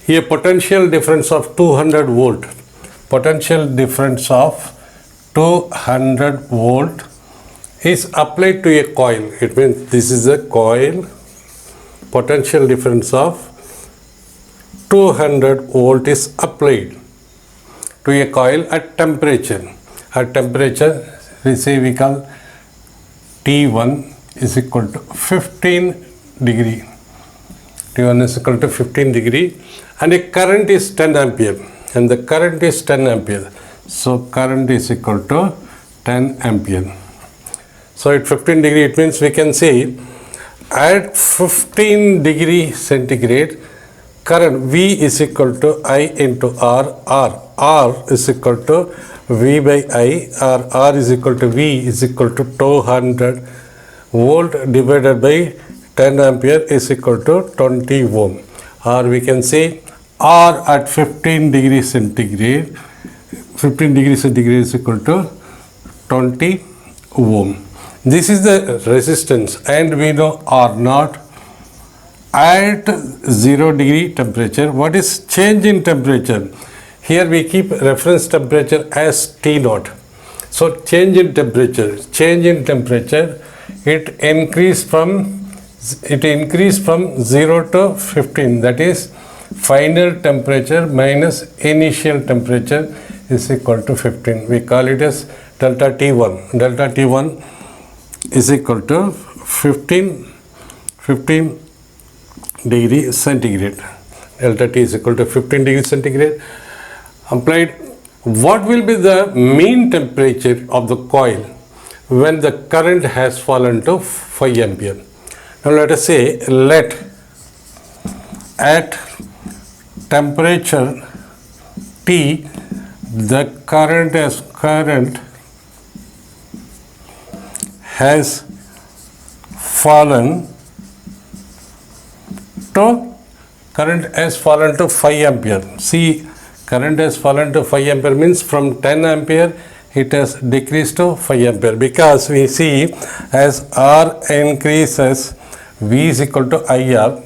a potential difference of 200 volt, potential difference of 200 volt is applied to a coil. It means this is a coil, potential difference of 200 volt is applied to a coil at temperature. At temperature, we call T1 is equal to 15 degree. T1 is equal to 15 degree and a current is 10 ampere and the current is 10 ampere. So current is equal to 10 ampere. So at 15 degree it means we can say at 15 degree centigrade current V is equal to I into R. R is equal to V by I, or R is equal to V is equal to 200 volt divided by 10 ampere is equal to 20 ohm. Or we can say R at 15 degree centigrade, 15 degree centigrade is equal to 20 ohm. This is the resistance, and we know R naught at 0 degree temperature. What is change in temperature? Here we keep reference temperature as T naught. So change in temperature, it increased from 0 to 15, that is final temperature minus initial temperature is equal to 15. We call it as delta T1. Delta T1 is equal to 15 degree centigrade. Delta T is equal to 15 degree centigrade. Applied, what will be the mean temperature of the coil when the current has fallen to 5 ampere? Now let us say, let at temperature T the current has fallen to 5 ampere. See, current has fallen to 5 ampere means from 10 ampere it has decreased to 5 ampere, because we see as R increases, V is equal to IR,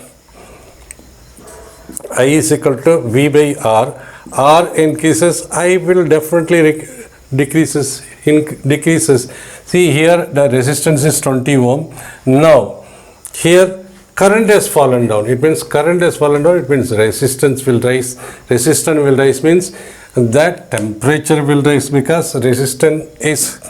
I is equal to V by R. R increases, I will definitely decreases. See here the resistance is 20 ohm. Now here current has fallen down. It means resistance will rise. Resistance will rise means that temperature will rise, because resistance is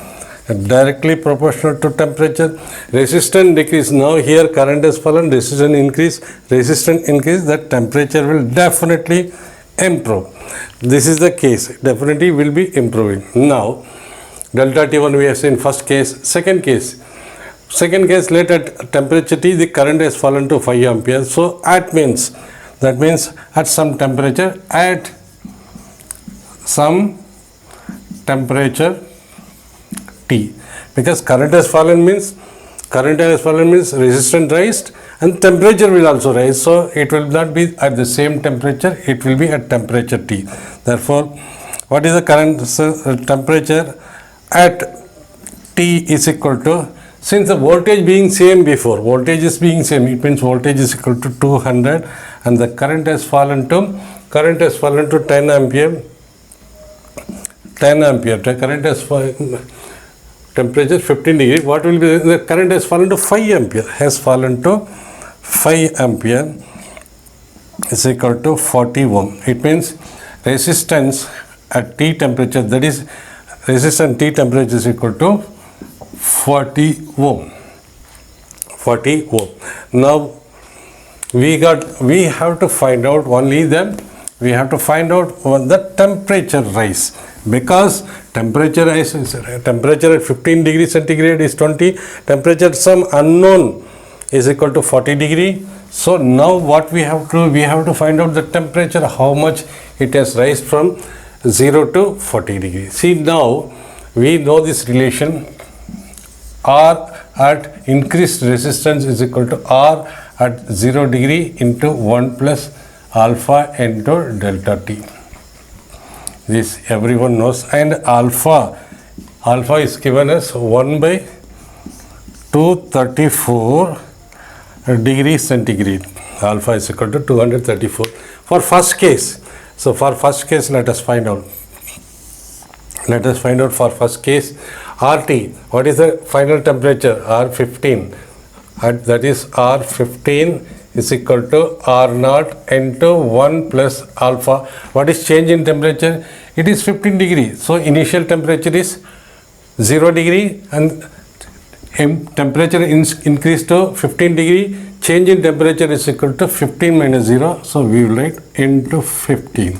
directly proportional to temperature. Resistance decrease. Now here current has fallen, resistance increase, that temperature will definitely improve. This is the case, definitely will be improving. Now delta T1 we have seen first case. Second case, let at temperature T the current has fallen to 5 ampere. So that means at some temperature, T, because current has fallen means resistance raised and temperature will also rise. So it will not be at the same temperature, it will be at temperature T. Therefore, what is the current temperature at T is equal to, since the voltage being same before, it means voltage is equal to 200 and the current has fallen to 10 ampere. Current has fallen, temperature 15 degree. What will be the current has fallen to 5 ampere. Is equal to 40 ohm. It means resistance at T temperature, that is resistance T temperature is equal to 40 ohm. Now we have to find out the temperature rise, because temperature at 15 degree centigrade is 20, temperature some unknown is equal to 40 degree. So now what we have to find out the temperature, how much it has rise from 0 to 40 degree. See, now we know this relation, R at increased resistance is equal to R at 0 degree into 1 plus alpha into delta T. This everyone knows, and alpha is given as 1 by 234 degree centigrade. Alpha is equal to 234 for first case. So for first case, let us find out. Let us find out for first case RT. What is the final temperature? R15. And that is R15 is equal to R0 into 1 plus alpha. What is change in temperature? It is 15 degrees. So initial temperature is 0 degree and temperature increased to 15 degree. Change in temperature is equal to 15 minus 0. So we will write into 15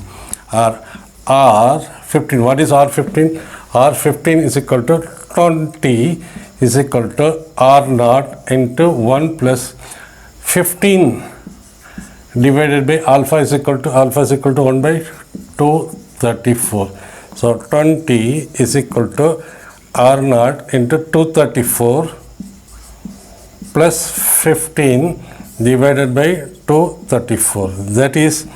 or R15. What is R15? R15 is equal to 20 is equal to R0 into 1 plus 15 divided by alpha is equal to 1 by 234. So 20 is equal to R0 into 234 plus 15 divided by 234. That is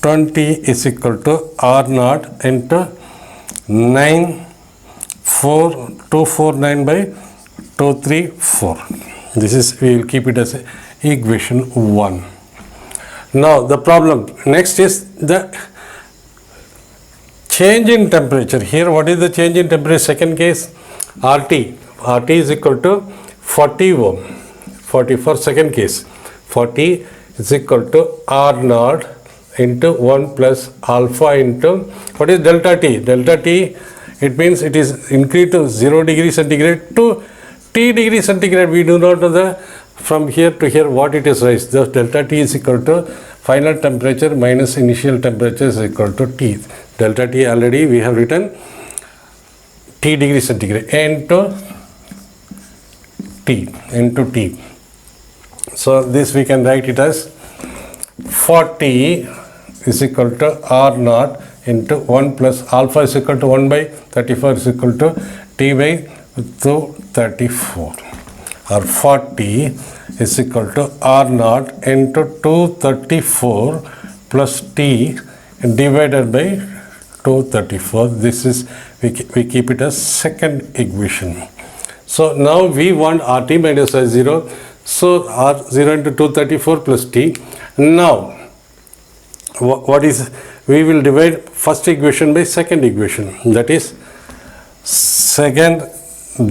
20 is equal to R0 into 249 by 234. This is, we will keep it as equation 1. Now the problem next is the change in temperature. Here what is the change in temperature? Second case RT is equal to 40 ohm. 40 for second case. 40 is equal to R0 into 1 plus alpha into, what is delta T? Delta T, it means it is increased to 0 degree centigrade to T degree centigrade. We do not know the from here to here what it is raised. Thus delta T is equal to final temperature minus initial temperature is equal to T. Delta T already we have written T degree centigrade into T. So this we can write it as 40 is equal to R0 into 1 plus alpha is equal to 1 by 34 is equal to T by 234, or 40 is equal to R0 into 234 plus T divided by 234. This is, we keep it as second equation. So now we want RT minus I0. So R0 into 234 plus T. Now what is, we will divide first equation by second equation. That is second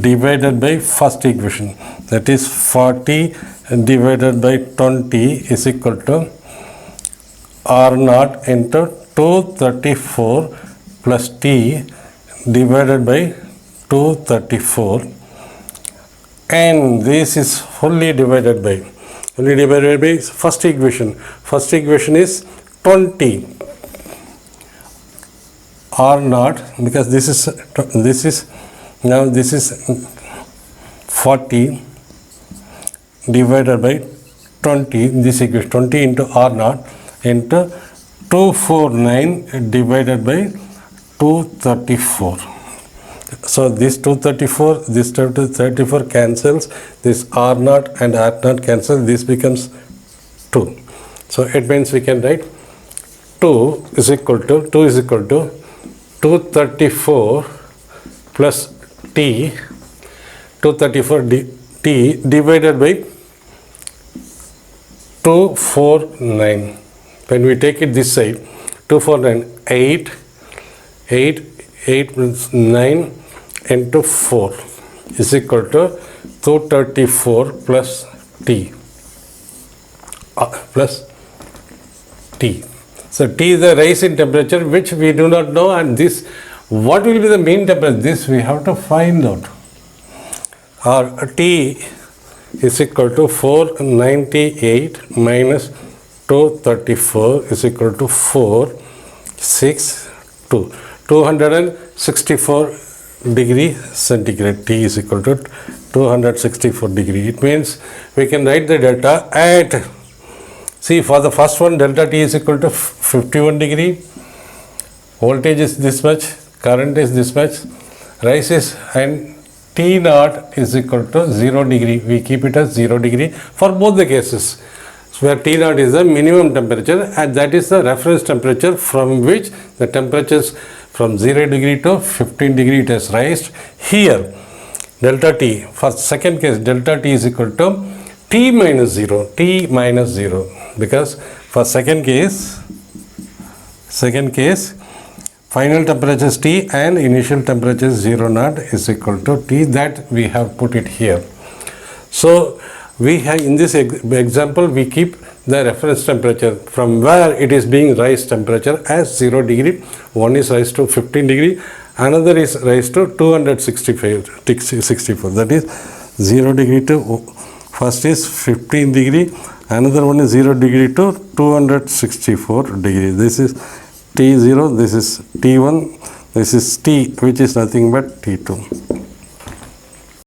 divided by first equation. That is 40 divided by 20 is equal to R0 into 234 plus T divided by 234, and this is fully divided by first equation. First equation is 20 R0, because this is 40 divided by 20, this equation 20 into R0 into 249 divided by 234. So this 234, this 234 cancels, this R0 and R0 cancel, this becomes 2. So it means we can write 2 is equal to 234 plus T, 234 T divided by 249. When we take it this side, 249, 8 plus 9 into 4 is equal to 234 plus T. So T is the rise in temperature which we do not know, and this, what will be the mean temperature? This we have to find out. Our T is equal to 498 minus 234 is equal to 462. 264 degree centigrade. T is equal to 264 degree. It means we can write the delta at, see, for the first one delta T is equal to 51 degree, voltage is this much, current is this much, rise is, and T naught is equal to 0 degree. We keep it as 0 degree for both the cases, where T naught is the minimum temperature, and that is the reference temperature from which the temperatures from 0 degree to 15 degree it has raised. Here delta T, for second case delta T is equal to t minus 0, because for second case final temperature is T and initial temperature is 0 naught is equal to T, that we have put it here. So we have, in this example, we keep the reference temperature from where it is being raised temperature as 0 degree. One is raised to 15 degree, another is raised to 264. That is 0 degree to, first is 15 degree, another one is 0 degree to 264 degree. This is T0, this is T1, this is T, which is nothing but T2.